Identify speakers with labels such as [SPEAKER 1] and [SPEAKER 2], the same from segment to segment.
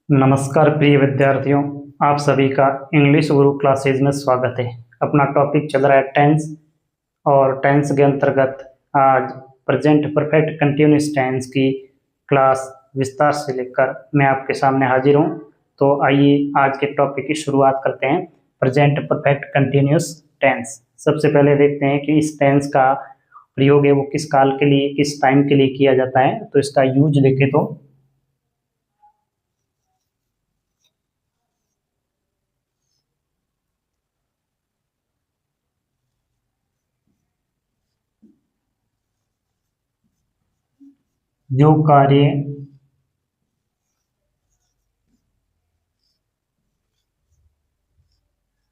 [SPEAKER 1] नमस्कार प्रिय विद्यार्थियों, आप सभी का इंग्लिश गुरु क्लासेज में स्वागत है। अपना टॉपिक चल रहा है टेंस और टेंस के अंतर्गत आज प्रेजेंट परफेक्ट कंटिन्यूअस टेंस की क्लास विस्तार से लेकर मैं आपके सामने हाजिर हूँ। तो आइए आज के टॉपिक की शुरुआत करते हैं। Present perfect continuous tense. सबसे पहले देखते हैं कि इस टेंस का प्रयोग है वो किस काल के लिए, किस टाइम के लिए किया जाता है। तो इसका यूज देखें तो जो कार्य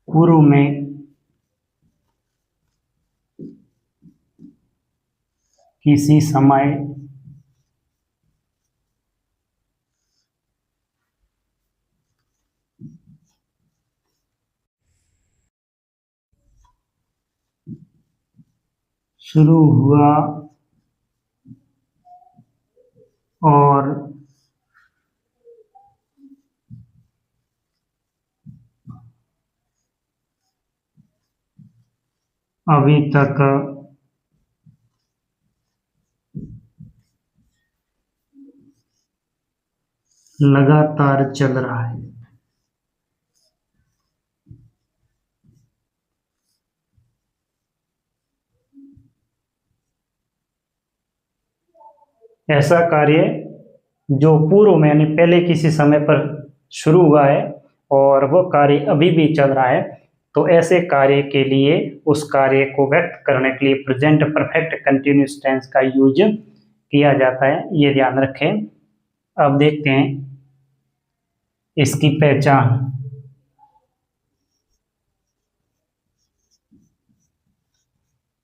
[SPEAKER 1] पूर्व में किसी समय शुरू हुआ और अभी तक लगातार चल रहा है। ऐसा कार्य जो पूर्व में यानी पहले किसी समय पर शुरू हुआ है और वो कार्य अभी भी चल रहा है, तो ऐसे कार्य के लिए उस कार्य को व्यक्त करने के लिए प्रेजेंट परफेक्ट कंटिन्यूअस टेंस का यूज किया जाता है। ये ध्यान रखें। अब देखते हैं इसकी पहचान।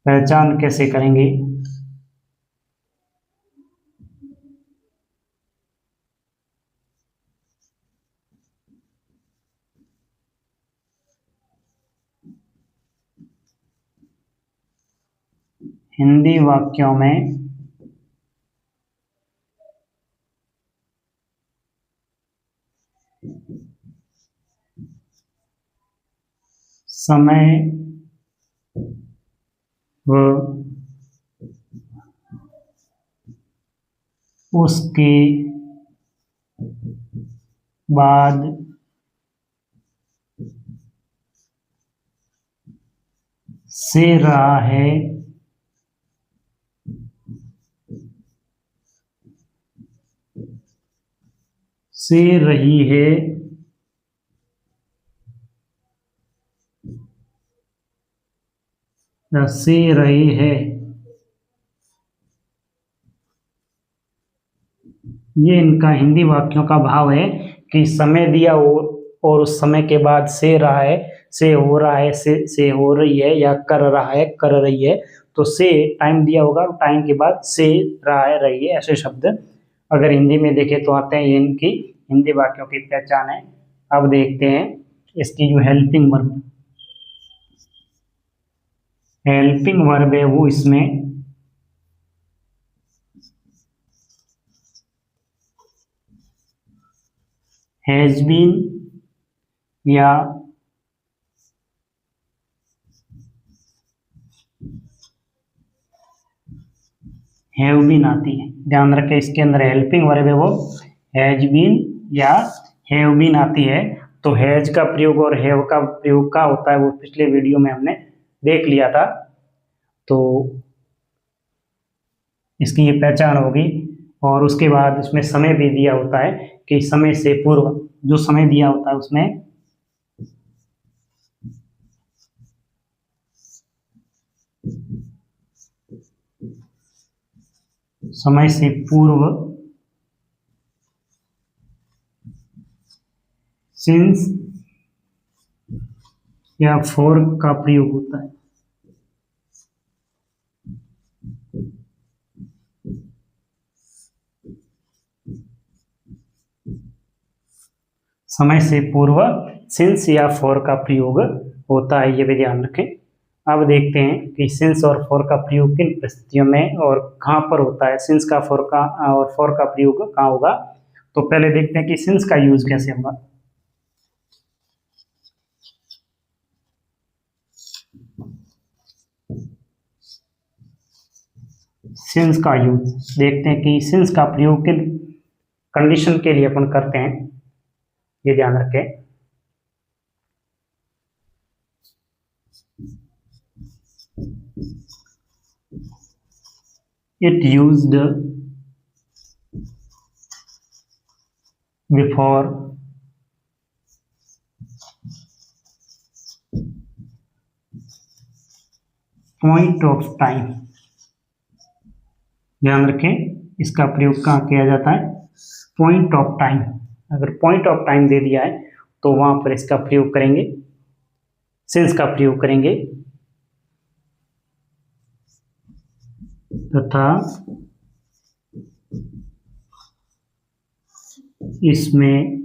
[SPEAKER 1] पहचान कैसे करेंगे? हिंदी वाक्यों में समय व उसके बाद से रहा है से रही है या से रही है। ये इनका हिंदी वाक्यों का भाव है कि समय दिया हो और उस समय के बाद से रहा है, से हो रहा है, से हो रही है या कर रहा है, कर रही है। तो से टाइम दिया होगा, टाइम के बाद से रहा है, रही है, ऐसे शब्द अगर हिंदी में देखें तो आते हैं। ये इनकी हिंदी वाक्यों की पहचान है। अब देखते हैं इसकी जो हेल्पिंग वर्ब है वो इसमें हैज बीन या हैव बीन आती है। ध्यान रखें, इसके अंदर हेल्पिंग वर्ब है वो हैज बीन या हैव बीन आती है। तो हैज का प्रयोग और हैव का प्रयोग का होता है वो पिछले वीडियो में हमने देख लिया था। तो इसकी ये पहचान होगी। और उसके बाद उसमें समय भी दिया होता है कि समय से पूर्व जो समय दिया होता है उसमें समय से पूर्व सिंस या फॉर का प्रयोग होता है। समय से पूर्व सिंस या फॉर का प्रयोग होता है, ये भी ध्यान रखें। अब देखते हैं कि सिंस और फॉर का प्रयोग किन परिस्थितियों में और कहाँ पर होता है। सिंस का फॉर का और फॉर का प्रयोग कहाँ होगा? तो पहले देखते हैं कि सिंस का यूज कैसे होगा। सिंस का यूज देखते हैं कि सिंस का प्रयोग किन कंडीशन के लिए अपन करते हैं, ये ध्यान रखें। It used before point of time। ध्यान रखें, इसका प्रयोग कहाँ किया जाता है? Point of time. अगर पॉइंट ऑफ टाइम दे दिया है तो वहां पर इसका प्रयोग करेंगे, सिंस का प्रयोग करेंगे। तथा इसमें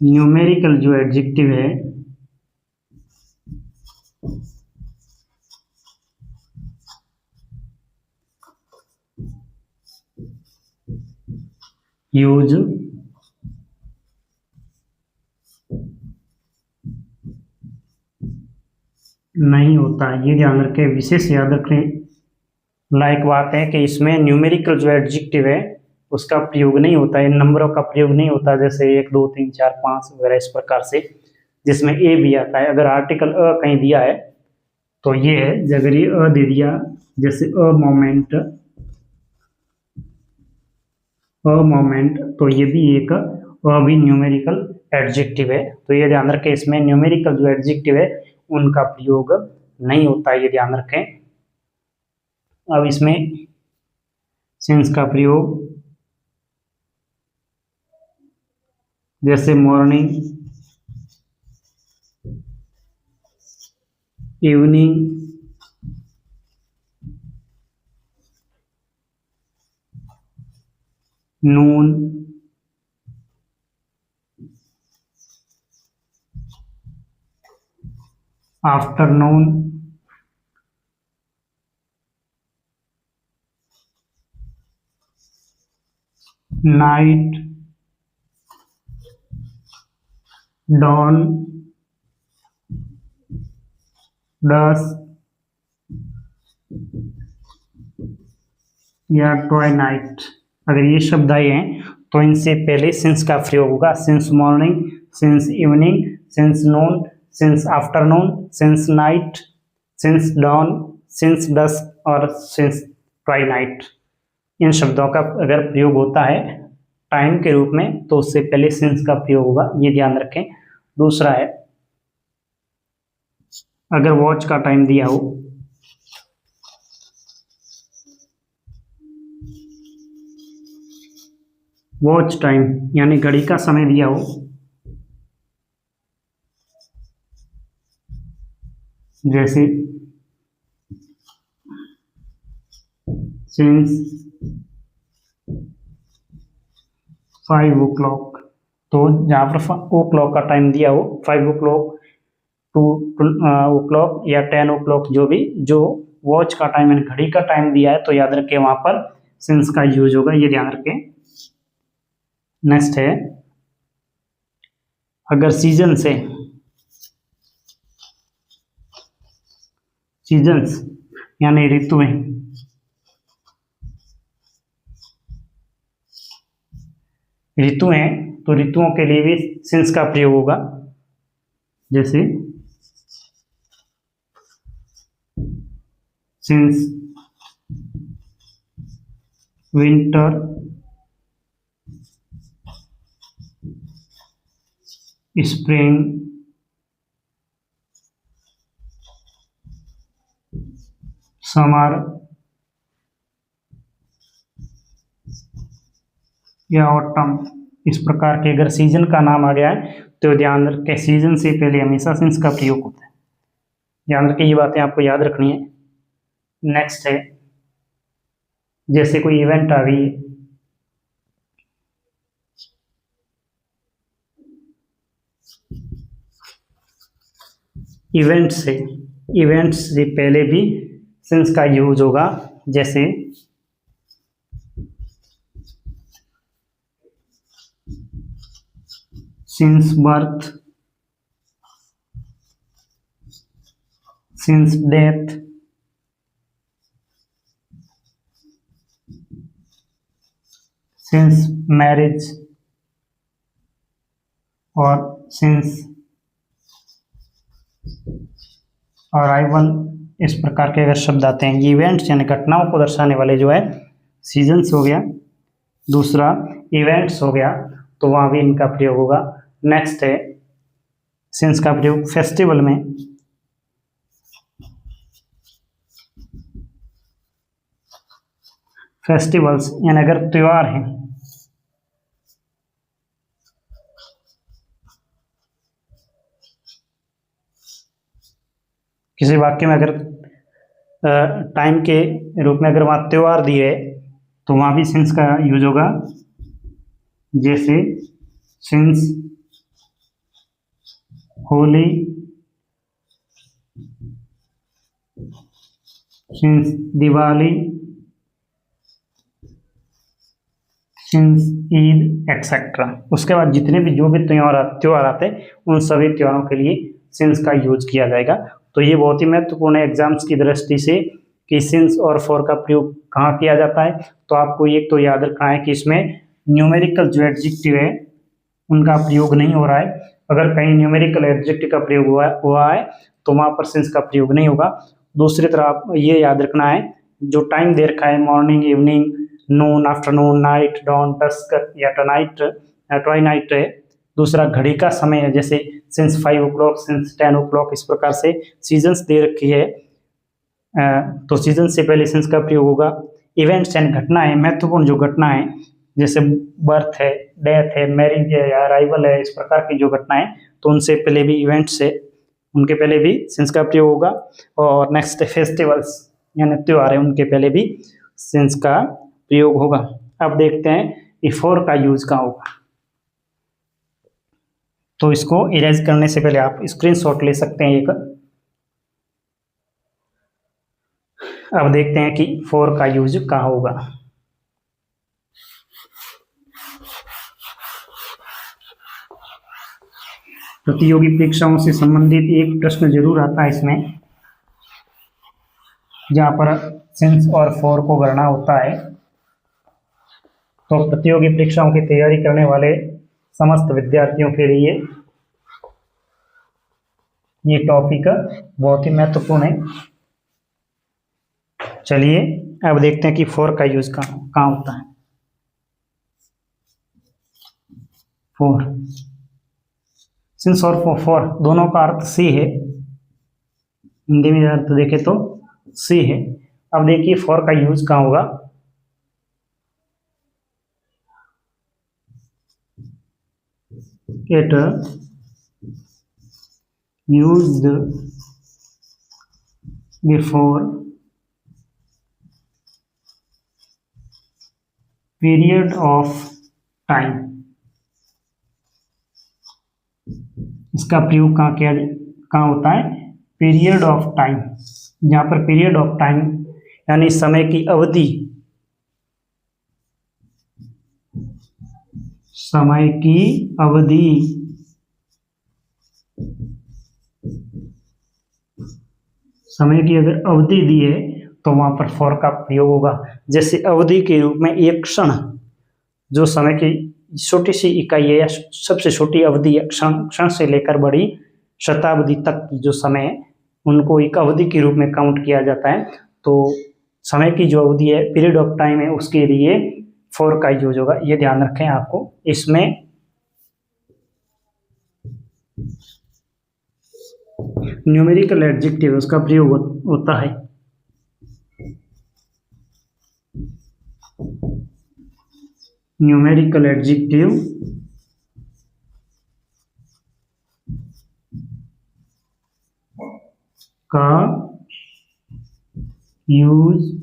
[SPEAKER 1] न्यूमेरिकल जो एडजेक्टिव है यूज नहीं होता। ये ध्यान रखें, विशेष याद रखने लायक बात है कि इसमें न्यूमेरिकल जो एडजेक्टिव है उसका प्रयोग नहीं होता है, नंबरों का प्रयोग नहीं होता, जैसे 1 2 3 4 5 वगैरह इस प्रकार से, जिसमें ए भी आता है। अगर आर्टिकल अ कहीं दिया है तो ये है, अगर ये अ दे दिया, जैसे अ मोमेंट, तो ये भी एक अ भी न्यूमेरिकल एडजेक्टिव है। तो ये ध्यान रखें, इसमें न्यूमेरिकल जो एडजेक्टिव है उनका प्रयोग नहीं होता है, ये ध्यान रखें। अब इसमें सिंस का प्रयोग, जैसे मॉर्निंग, इवनिंग, नून, आफ्टरनून, नाइट, डॉन, डस्क या ट्वाइलाइट। अगर ये शब्द आए हैं तो इनसे पहले सिंस का प्रयोग होगा। Since morning, since evening, since noon, since afternoon, since night, since dawn, since dusk और सिंस ट्वाइलाइट। इन शब्दों का अगर प्रयोग होता है टाइम के रूप में तो उससे पहले सिंस का प्रयोग होगा, ये ध्यान रखें। दूसरा है, अगर वॉच का टाइम दिया हो, वॉच टाइम यानी घड़ी का समय दिया हो, जैसे सिंस 5 o'clock, तो जहाँ पर ओ क्लॉक का टाइम दिया हो, 5 o'clock, 2 o'clock या 10 o'clock, जो भी, जो वॉच का टाइम यानी घड़ी का टाइम दिया है तो याद रखें वहां पर सिंस का यूज होगा, ये ध्यान रखें। नेक्स्ट है, अगर सीजन्स यानी ऋतुएं, तो ऋतुओं के लिए भी सिंस का प्रयोग होगा, जैसे सिंस विंटर, स्प्रिंग, समर या ऑटम। इस प्रकार के अगर सीजन का नाम आ गया है तो ध्यान रखें सीजन से पहले हमेशा सिंस का प्रयोग होता है, ध्यान रखें, ये बातें आपको याद रखनी है। नेक्स्ट है, जैसे कोई इवेंट आ गई, इवेंट से इवेंट्स से पहले भी सिंस का यूज होगा, जैसे since birth, since death, since marriage और सिंस अराइवल। इस प्रकार के अगर शब्द आते हैं, ये इवेंट्स यानी घटनाओं को दर्शाने वाले जो है सीजन्स हो गया, दूसरा इवेंट्स हो गया, तो वहाँ भी इनका प्रयोग होगा। नेक्स्ट है सिंस का प्रयोग फेस्टिवल में, फेस्टिवल्स यानी अगर त्योहार हैं, किसी वाक्य में अगर टाइम के रूप में अगर वहाँ त्योहार दिए तो वहाँ भी सिंस का यूज होगा, जैसे since Holi, since Diwali, since Eid etcetera. उसके बाद जितने भी जो भी त्योहार आते हैं उन सभी त्योहारों के लिए सिंस का यूज किया जाएगा। तो ये बहुत ही महत्वपूर्ण है एग्जाम्स की दृष्टि से कि सिंस और फॉर का प्रयोग कहाँ किया जाता है। तो आपको एक तो याद रखना है कि इसमें न्यूमेरिकल जो एडजेक्टिव है उनका प्रयोग नहीं हो रहा है। अगर कहीं न्यूमेरिकल एडजेक्टिव का प्रयोग हुआ है तो वहाँ पर सिंस का प्रयोग नहीं होगा। दूसरी तरफ आप ये याद रखना है, जो टाइम दे रखा है मॉर्निंग, इवनिंग, नून, आफ्टरनून, नाइट, डॉन, डस्क या ट्वाइनाइट है। दूसरा घड़ी का समय है, जैसे सिंस 5 o'clock, सिंस 10 o'clock, इस प्रकार से सीजन्स दे रखी है। तो सीजन से पहले सिंस का प्रयोग होगा। इवेंट्स यानी घटनाएं, महत्वपूर्ण जो घटना है, जैसे बर्थ है, डेथ है, मैरिज है या अराइवल है, इस प्रकार की जो घटनाएं, तो उनसे पहले भी इवेंट्स है, उनके पहले भी सिंस का प्रयोग होगा। और नेक्स्ट फेस्टिवल्स यानी त्योहार है, उनके पहले भी सिंस का प्रयोग होगा। अब देखते हैं कि फॉर का यूज कहाँ होगा। तो इसको इरेज करने से पहले आप स्क्रीनशॉट ले सकते हैं एक। अब देखते हैं कि फॉर का यूज कहाँ होगा। प्रतियोगी परीक्षाओं से संबंधित एक प्रश्न जरूर आता है इसमें, जहां पर सिंस और फॉर को भरना होता है। तो प्रतियोगी परीक्षाओं की तैयारी करने वाले समस्त विद्यार्थियों के लिए ये टॉपिक बहुत ही महत्वपूर्ण है। चलिए अब देखते हैं कि फॉर का यूज कहाँ होता है। फॉर, सिंस और फॉर दोनों का अर्थ सी है, हिंदी में अर्थ देखें तो सी है। अब देखिए फॉर का यूज कहाँ होगा। It used before period of time। इसका प्रयोग कहाँ होता है? Period of time. जहाँ पर पीरियड ऑफ टाइम यानी समय की अवधि, समय की अवधि, समय की अगर अवधि दी है तो वहां पर फॉर का प्रयोग होगा। जैसे अवधि के रूप में एक क्षण, जो समय की छोटी सी इकाई है या सबसे छोटी अवधि है, क्षण से लेकर बड़ी शताब्दी तक की जो समय है उनको एक अवधि के रूप में काउंट किया जाता है। तो समय की जो अवधि है, पीरियड ऑफ टाइम है, उसके लिए फॉर का यूज होगा। ये ध्यान रखें आपको। इसमें न्यूमेरिकल एडजेक्टिव उसका प्रयोग होता है। न्यूमेरिकल एडजेक्टिव का यूज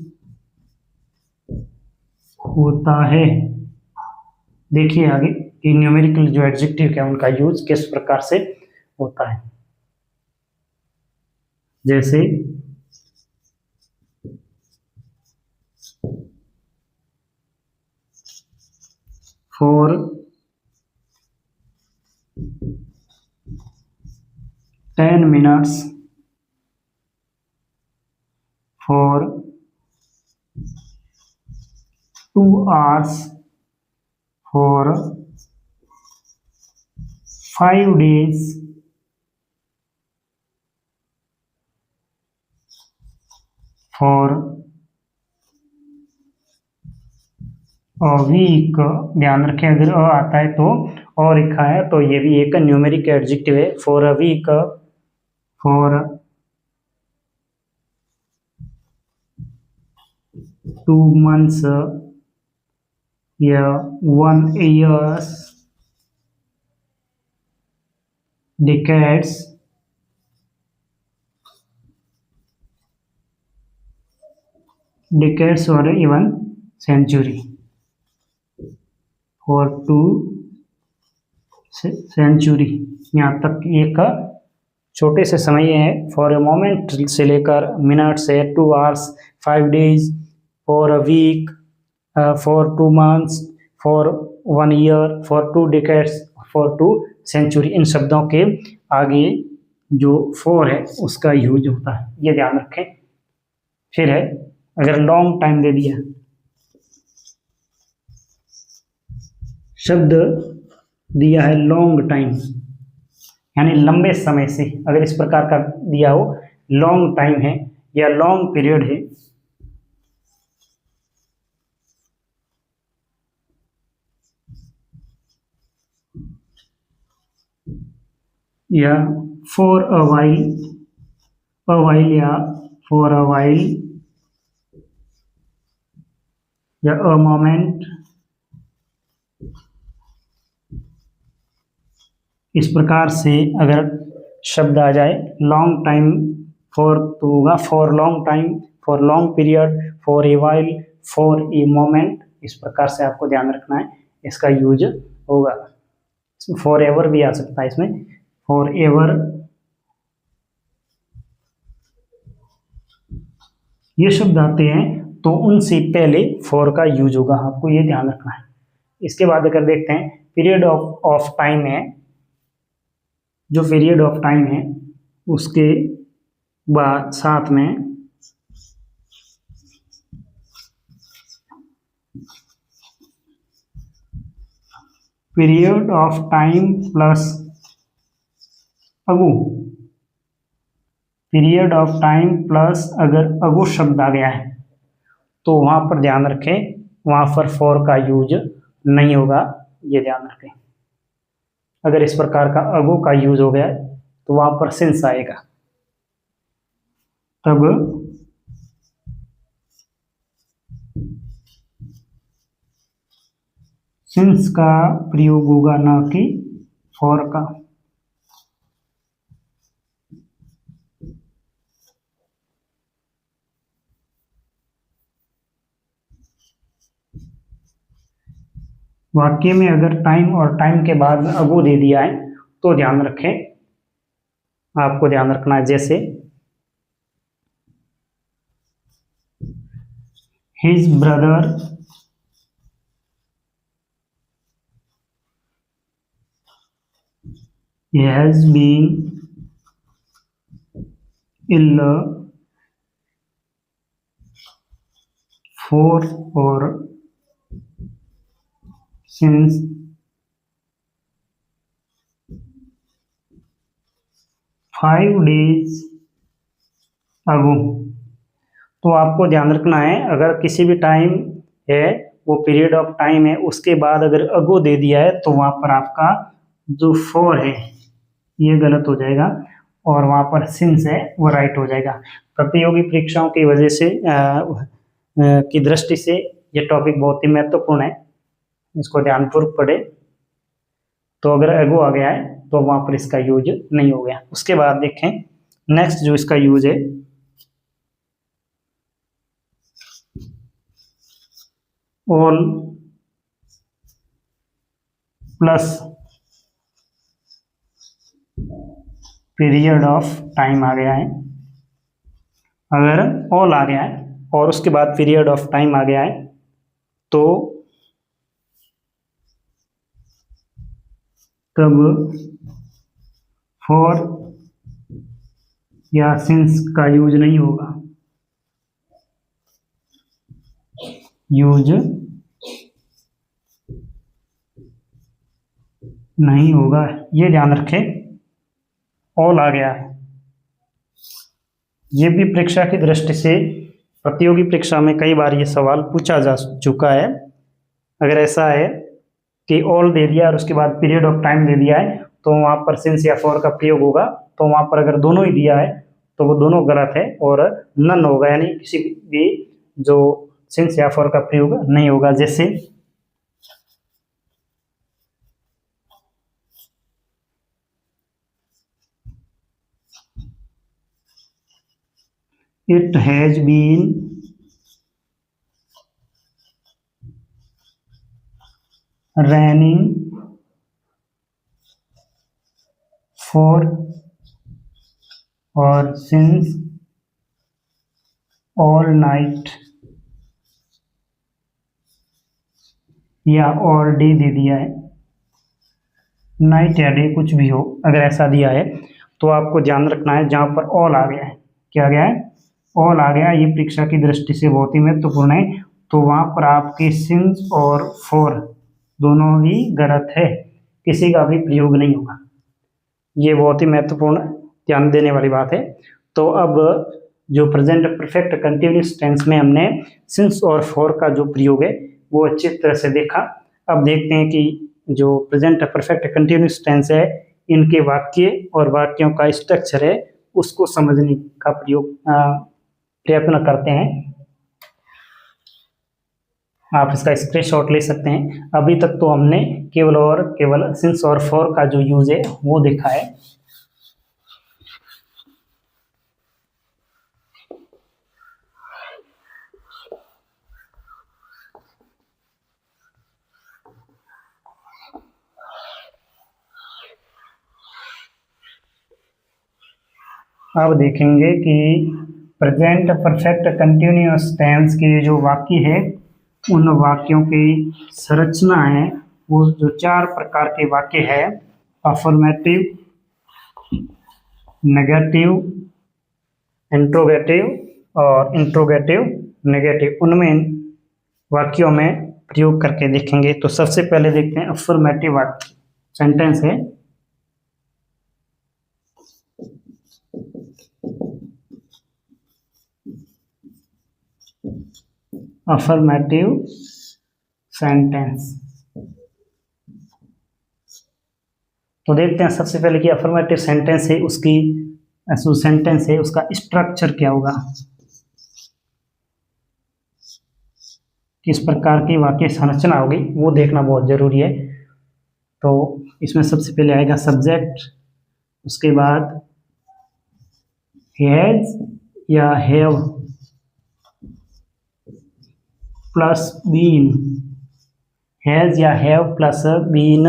[SPEAKER 1] होता है। देखिए आगे कि न्यूमेरिकल जो एडजेक्टिव है उनका यूज किस प्रकार से होता है। जैसे for 10 minutes, for 2 hours, for 5 days, for week. ध्यान रखें, अगर अ आता है तो और लिखा है तो ये भी एक न्यूमेरिक एडजेक्टिव है। For a week, for 2 months या 1 years, decades, और इवन सेंचुरी। फॉर 2 सेंचुरी, यहाँ तक एक छोटे से समय है। फॉर ए मोमेंट से लेकर मिनट से 2 hours, 5 days, for a week, for 2 months, for 1 year, for 2 decades, for 2 century. इन शब्दों के आगे जो फॉर है उसका यूज होता है, ये ध्यान रखें। फिर है, अगर लॉन्ग टाइम दे दिया, शब्द दिया है लॉन्ग टाइम यानी लंबे समय से, अगर इस प्रकार का दिया हो लॉन्ग टाइम है या लॉन्ग पीरियड है, या फॉर अ वाइल, या फॉर अ वाइल, या अ मोमेंट, इस प्रकार से अगर शब्द आ जाए लॉन्ग टाइम, फॉर तो होगा for long time, for long period, for a while, for a moment. इस प्रकार से आपको ध्यान रखना है, इसका यूज होगा। फॉर एवर भी आ सकता है इसमें, फॉर एवर। ये शब्द आते हैं तो उनसे पहले फॉर का यूज होगा, आपको ये ध्यान रखना है। इसके बाद अगर देखते हैं पीरियड ऑफ टाइम है, जो पीरियड ऑफ टाइम है उसके बाद साथ में period of time plus ago, period of time plus अगर अगू शब्द आ गया है तो वहां पर ध्यान रखें, वहां पर फॉर का यूज नहीं होगा, ये ध्यान रखें। अगर इस प्रकार का अगो का यूज हो गया तो वहां पर सिंस आएगा, तब सिंस का प्रयोग होगा, ना कि फॉर का। वाक्य में अगर टाइम और टाइम के बाद में अगो दे दिया है तो ध्यान रखें, आपको ध्यान रखना है। जैसे his brother has been ill for और सिंस 5 days अगो। तो आपको ध्यान रखना है, अगर किसी भी टाइम है, वो पीरियड ऑफ टाइम है, उसके बाद अगर अगो दे दिया है तो वहां पर आपका जो फॉर है ये गलत हो जाएगा और वहां पर सिंस है वो राइट हो जाएगा। प्रतियोगी परीक्षाओं की वजह से की दृष्टि से ये टॉपिक बहुत ही महत्वपूर्ण है, इसको ध्यानपूर्वक पढ़े। तो अगर एगो आ गया है तो वहां पर इसका यूज नहीं हो गया। उसके बाद देखें नेक्स्ट जो इसका यूज है, all plus period of time आ गया है। अगर ऑल आ गया है और उसके बाद पीरियड ऑफ टाइम आ गया है तो तब फॉर या सिंस का यूज नहीं होगा, यूज नहीं होगा, ये ध्यान रखें। ऑल आ गया है, ये भी परीक्षा की दृष्टि से प्रतियोगी परीक्षा में कई बार ये सवाल पूछा जा चुका है। अगर ऐसा है कि ऑल दे दिया और उसके बाद पीरियड ऑफ टाइम दे दिया है तो वहाँ पर सिंस या फॉर का प्रयोग होगा। तो वहाँ पर अगर दोनों ही दिया है तो वो दोनों गलत है और नन होगा, यानी किसी भी जो सिंस या फॉर का प्रयोग नहीं होगा। जैसे it has been raining for or since all night, या और डे दे दिया है, नाइट या डे कुछ भी हो, अगर ऐसा दिया है तो आपको ध्यान रखना है जहाँ पर ऑल आ गया है, क्या गया है, ऑल आ गया, ये परीक्षा की दृष्टि से बहुत ही महत्वपूर्ण है। तो वहाँ पर आपके सिंस और फॉर दोनों ही गलत है, किसी का भी प्रयोग नहीं होगा। ये बहुत ही महत्वपूर्ण ध्यान देने वाली बात है। तो अब जो प्रेजेंट परफेक्ट कंटिन्यूअस टेंस में हमने सिंस और फॉर का जो प्रयोग है वो अच्छी तरह से देखा। अब देखते हैं कि जो प्रेजेंट परफेक्ट कंटिन्यूअस टेंस है इनके वाक्य और वाक्यों का स्ट्रक्चर है उसको समझने का प्रयत्न करते हैं। आप इसका स्क्रीनशॉट ले सकते हैं। अभी तक तो हमने केवल सिंस और फॉर का जो यूज है वो देखा है। अब देखेंगे कि प्रेजेंट परफेक्ट कंटिन्यूअस टेंस के जो वाक्य है उन वाक्यों की संरचना है वो जो 4 प्रकार के वाक्य है, अफर्मेटिव, नेगेटिव, इंट्रोगेटिव और इंट्रोगेटिव नेगेटिव, उनमें वाक्यों में प्रयोग करके देखेंगे। तो सबसे पहले देखते हैं अफर्मेटिव वाक्य, सेंटेंस है अफर्मेटिव सेंटेंस। तो देखते हैं सबसे पहले कि अफर्मेटिव सेंटेंस है उसकी जो सेंटेंस है उसका स्ट्रक्चर क्या होगा, किस प्रकार की वाक्य संरचना होगी वो देखना बहुत जरूरी है। तो इसमें सबसे पहले आएगा सब्जेक्ट, उसके बाद हैज या हैव प्लस बीन, हैज या have plus been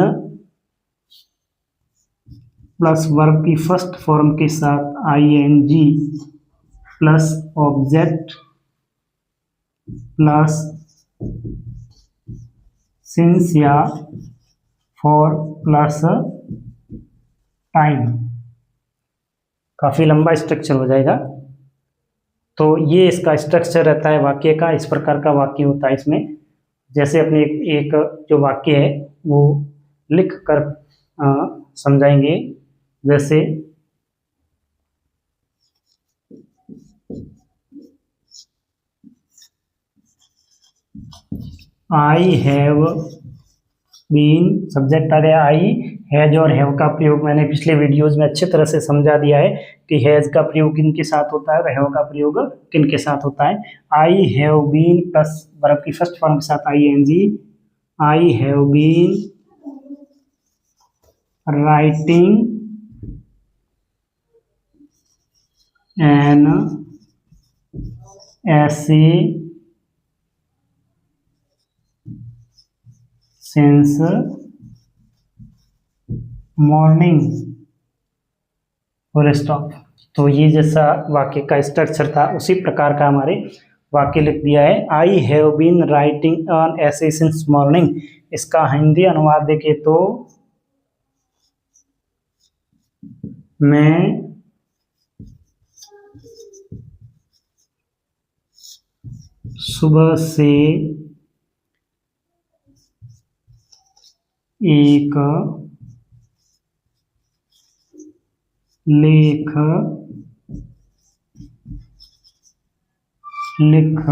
[SPEAKER 1] plus verb की फर्स्ट फॉर्म के साथ ING plus object plus since या फॉर प्लस टाइम। काफी लंबा स्ट्रक्चर हो जाएगा। तो ये इसका स्ट्रक्चर रहता है वाक्य का, इस प्रकार का वाक्य होता है इसमें। जैसे अपने एक जो वाक्य है वो लिख कर समझाएंगे। जैसे आई हैव बीन, सब्जेक्ट आ गया आई, हैज और हैव का प्रयोग मैंने पिछले वीडियोज में अच्छी तरह से समझा दिया है कि हैज का प्रयोग किन के साथ होता है और हैव का प्रयोग किन के साथ होता है। I have been plus verb की फर्स्ट फॉर्म के साथ ING, I have been writing an essay since morning, full stop. तो ये जैसा वाक्य का स्ट्रक्चर था उसी प्रकार का हमारे वाक्य लिख दिया है। I have been writing an essay since morning. इसका हिंदी अनुवाद देखें तो मैं सुबह से एक लेख लिख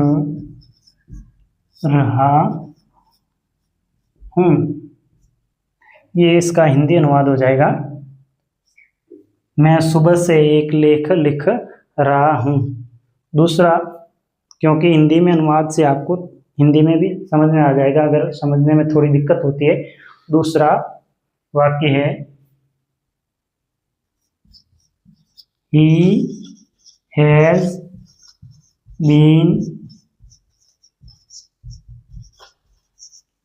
[SPEAKER 1] रहा हूँ। ये इसका हिंदी अनुवाद हो जाएगा, मैं सुबह से एक लेख लिख रहा हूँ। दूसरा, क्योंकि हिंदी में अनुवाद से आपको हिंदी में भी समझ में आ जाएगा अगर समझने में थोड़ी दिक्कत होती है। दूसरा वाक्य है he has been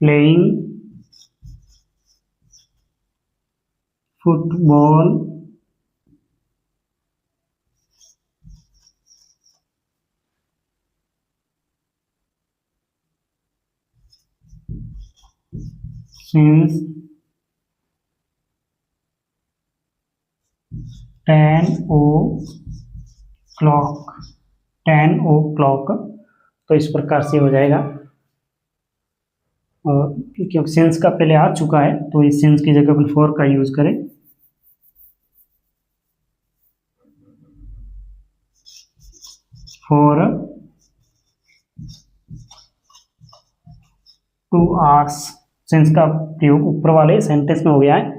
[SPEAKER 1] playing football since 10 o'clock। तो इस प्रकार से हो जाएगा, और क्योंकि सिंस का पहले आ चुका है तो इस सिंस की जगह पर फॉर का यूज करें। फॉर 2 hours सिंस का प्रयोग ऊपर वाले सेंटेंस में हो गया है,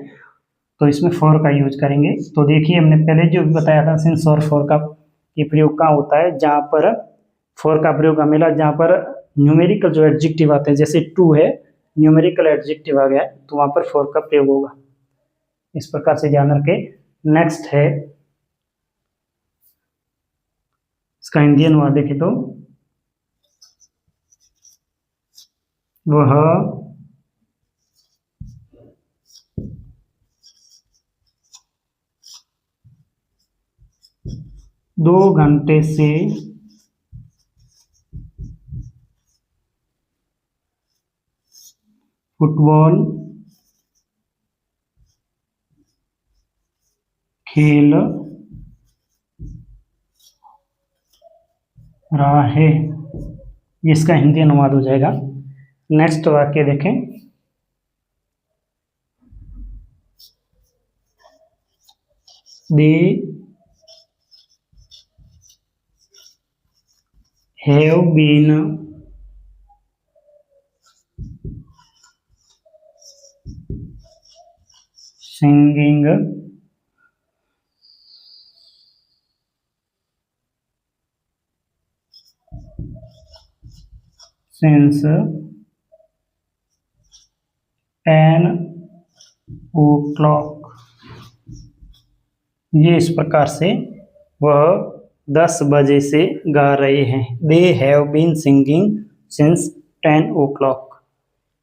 [SPEAKER 1] तो इसमें फॉर का यूज करेंगे। तो देखिए हमने पहले जो बताया था सिंस और फॉर का ये प्रयोग कहाँ होता है, जहाँ पर फॉर का प्रयोग मिला जहाँ पर न्यूमेरिकल जो एडजेक्टिव आते हैं, जैसे टू है न्यूमेरिकल एडजेक्टिव आ गया है तो वहाँ पर फॉर का प्रयोग होगा। इस प्रकार से ध्यान रखें। नेक्स्ट है इसका हिंदी अनुवाद देखें तो वह 2 घंटे से फुटबॉल खेल रहा है। इसका हिंदी अनुवाद हो जाएगा। नेक्स्ट वाक्य देखें, they have been singing since 10 o'clock। ये इस प्रकार से वह 10 बजे से गा रहे हैं। They have been singing since 10 o'clock।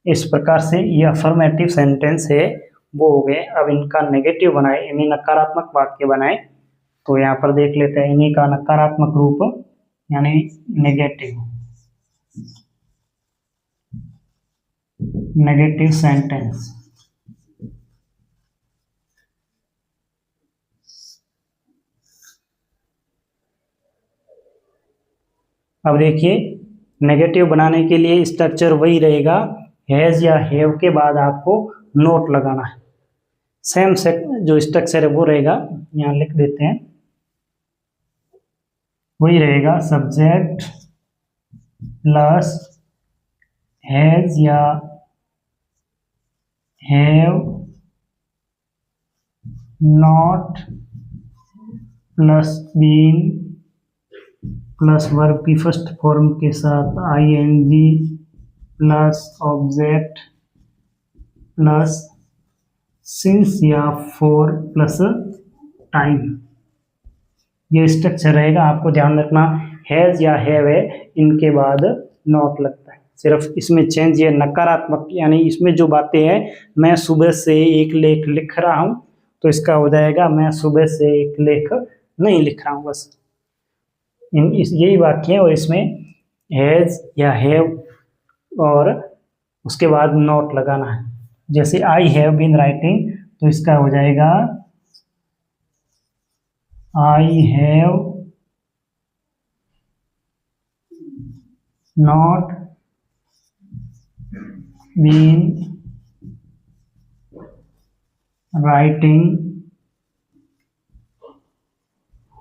[SPEAKER 1] इस प्रकार से ये अफर्मेटिव सेंटेंस है वो हो गए। अब इनका नेगेटिव बनाए, इन्हीं नकारात्मक वाक्य बनाए। तो यहाँ पर देख लेते हैं इन्हीं का नकारात्मक रूप यानी नेगेटिव सेंटेंस। अब देखिए नेगेटिव बनाने के लिए स्ट्रक्चर वही रहेगा, हैज या हैव के बाद आपको नोट लगाना है। सेम जो स्ट्रक्चर है वो रहेगा, यहाँ लिख देते हैं, वही रहेगा सब्जेक्ट प्लस हैज या have not plus been plus verb की फर्स्ट फॉर्म के साथ ING plus object plus since या फॉर प्लस टाइम। ये स्ट्रक्चर रहेगा। आपको ध्यान रखना हैज या हैव है इनके बाद नॉट लगता है। सिर्फ इसमें चेंज ये नकारात्मक यानी इसमें जो बातें हैं, मैं सुबह से एक लेख लिख रहा हूँ तो इसका हो जाएगा मैं सुबह से एक लेख नहीं लिख रहा हूँ बस। यही वाक्य है और इसमें हैज या हैव और उसके बाद नॉट लगाना है। जैसे आई हैव बीन राइटिंग तो इसका हो जाएगा I have not been writing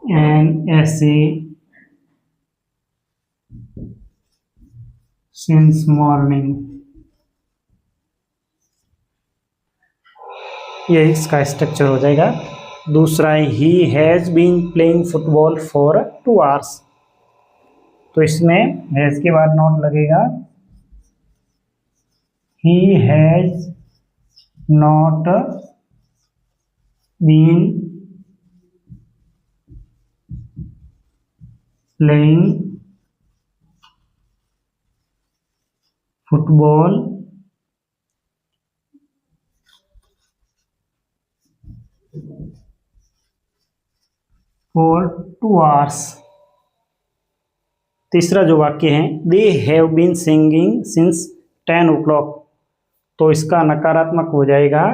[SPEAKER 1] an essay since morning। ये इसका स्ट्रक्चर हो जाएगा। दूसरा है he has been playing football for 2 hours। तो इसमें हैज़ के बाद नॉट लगेगा। He has not been playing football for 2 hours। तीसरा जो वाक्य है they have been singing since 10 o'clock। तो इसका नकारात्मक हो जाएगा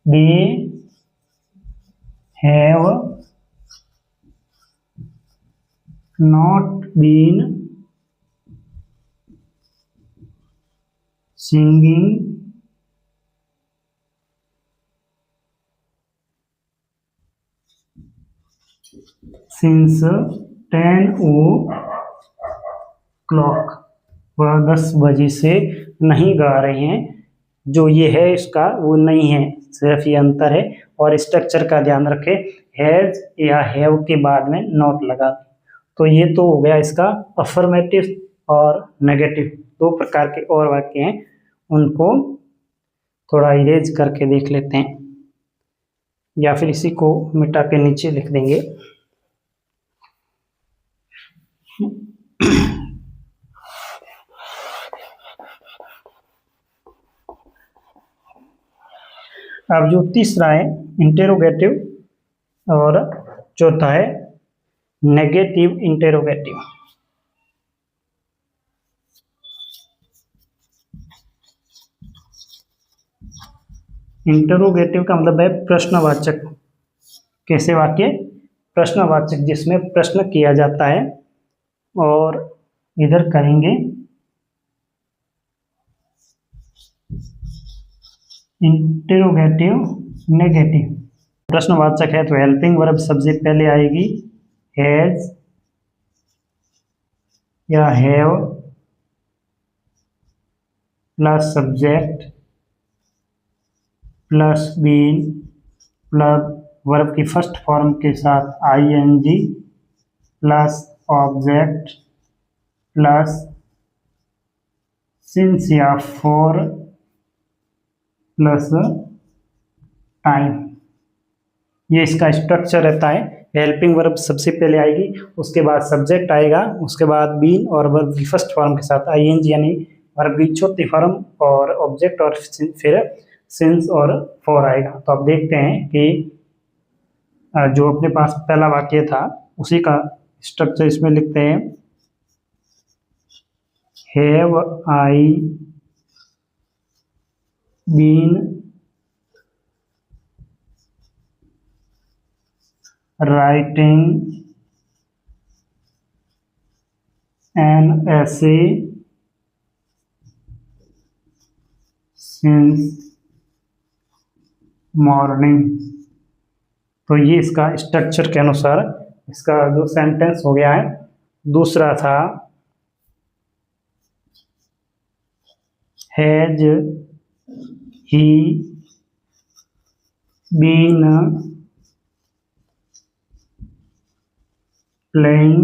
[SPEAKER 1] they have not been singing since 10 o'clock। वह 10 बजे से नहीं गा रहे हैं। जो ये है इसका वो नहीं है, सिर्फ ये अंतर है। और स्ट्रक्चर का ध्यान रखें, हैज या हैव के बाद में नॉट लगा। तो ये तो हो गया इसका अफर्मेटिव और नेगेटिव, 2 प्रकार के और वाक्य हैं। उनको थोड़ा इरेज करके देख लेते हैं या फिर इसी को मिटा के नीचे लिख देंगे। अब जो तीसरा है इंटेरोगेटिव और चौथा है नेगेटिव इंटेरोगेटिव। इंटेरोगेटिव का मतलब है प्रश्नवाचक। कैसे वाक्य? प्रश्नवाचक, जिसमें प्रश्न किया जाता है। और इधर करेंगे इंटेरोगेटिव नेगेटिव। प्रश्नवाचक है तो हेल्पिंग वर्ब सबसे पहले आएगी, हैज या have plus subject plus been plus verb की फर्स्ट फॉर्म के साथ ING plus object plus since या फॉर प्लस टाइम। ये इसका स्ट्रक्चर रहता है। हेल्पिंग वर्ब सबसे पहले आएगी, उसके बाद सब्जेक्ट आएगा, उसके बाद बीन और वर्ब की फर्स्ट फॉर्म के साथ आईएनजी यानी वर्ब की चौथी फॉर्म और ऑब्जेक्ट और फिर सिंस और फॉर आएगा। तो आप देखते हैं कि जो अपने पास पहला वाक्य था उसी का स्ट्रक्चर इसमें लिखते हैं। Have I been writing an essay since morning. तो ये इसका स्ट्रक्चर के अनुसार इसका जो सेंटेंस हो गया है। दूसरा था has he been playing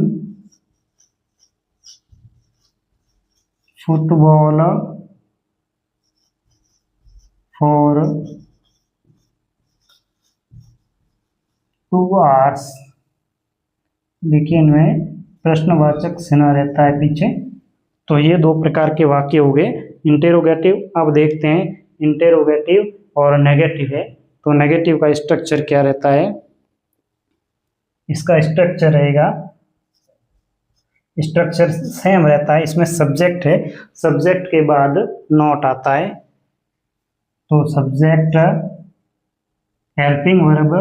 [SPEAKER 1] football for 2 hours। देखिए इनमें प्रश्नवाचक चिन्ह रहता है पीछे। तो ये 2 प्रकार के वाक्य हो गए इंटेरोगेटिव। अब देखते हैं इंटेरोगेटिव और नेगेटिव है। तो नेगेटिव का स्ट्रक्चर क्या रहता है, इसका स्ट्रक्चर रहेगा, स्ट्रक्चर सेम रहता है। इसमें सब्जेक्ट है, सब्जेक्ट के बाद नॉट आता है, तो सब्जेक्ट हेल्पिंग वर्ब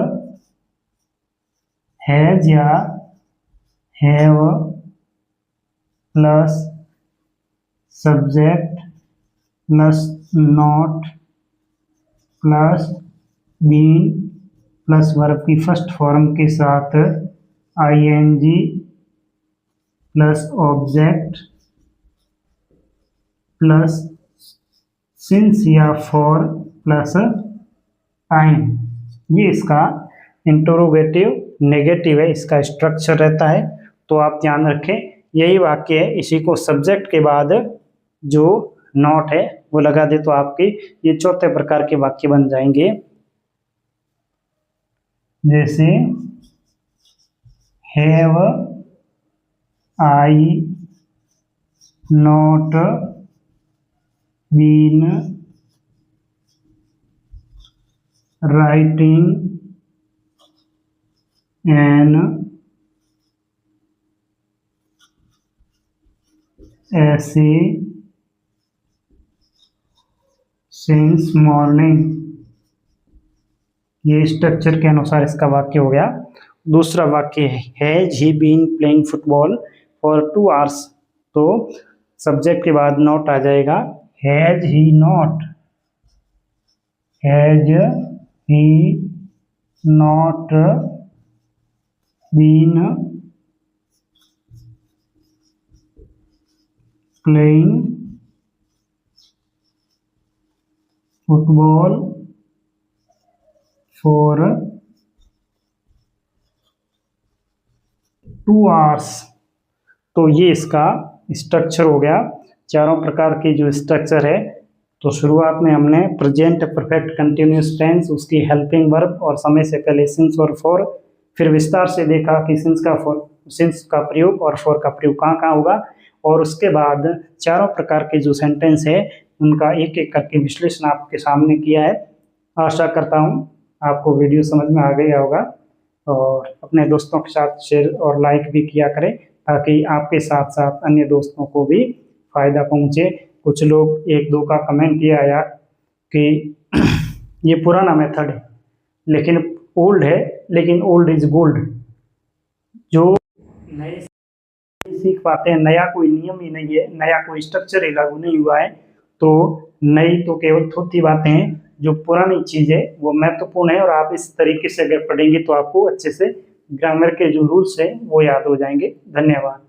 [SPEAKER 1] हैज या have plus subject plus not plus been plus verb की फर्स्ट फॉर्म के साथ ING plus object plus since या फॉर प्लस टाइम। ये इसका इंटरोगेटिव नेगेटिव है, इसका स्ट्रक्चर रहता है। तो आप ध्यान रखें, यही वाक्य है, इसी को सब्जेक्ट के बाद जो नॉट है वो लगा दे तो आपके ये चौथे प्रकार के वाक्य बन जाएंगे। जैसे have I not been writing an essay since morning. ये स्ट्रक्चर के अनुसार इसका वाक्य हो गया। दूसरा वाक्य है has he been playing football for 2 hours, तो सब्जेक्ट के बाद नॉट आ जाएगा, has he not, has he not been playing football for 2 hours. तो ये इसका स्ट्रक्चर हो गया। चारों प्रकार की जो स्ट्रक्चर है, तो शुरुआत में हमने प्रेजेंट परफेक्ट कंटिन्यूअस टेंस, उसकी हेल्पिंग वर्ब और समय से पहले सिंस और फॉर, फिर विस्तार से देखा कि सिंस का प्रयोग और फॉर का प्रयोग कहाँ कहाँ होगा, और उसके बाद चारों प्रकार के जो सेंटेंस है उनका एक एक करके विश्लेषण आपके सामने किया है। आशा करता हूँ आपको वीडियो समझ में आ गया होगा, और अपने दोस्तों के साथ शेयर और लाइक भी किया करें ताकि आपके साथ साथ अन्य दोस्तों को भी फ़ायदा पहुँचे। कुछ लोग एक दो का कमेंट ये आया कि ये पुराना मेथड है लेकिन ओल्ड है, लेकिन ओल्ड इज गोल्ड। जो नए सीख पाते हैं, नया कोई नियम ही नहीं है, नया कोई स्ट्रक्चर ही लागू नहीं हुआ है, तो नई तो केवल थोड़ी बातें हैं, जो पुरानी चीज़ है वो महत्वपूर्ण है। और आप इस तरीके से अगर पढ़ेंगे तो आपको अच्छे से ग्रामर के जो रूल्स हैं वो याद हो जाएंगे। धन्यवाद।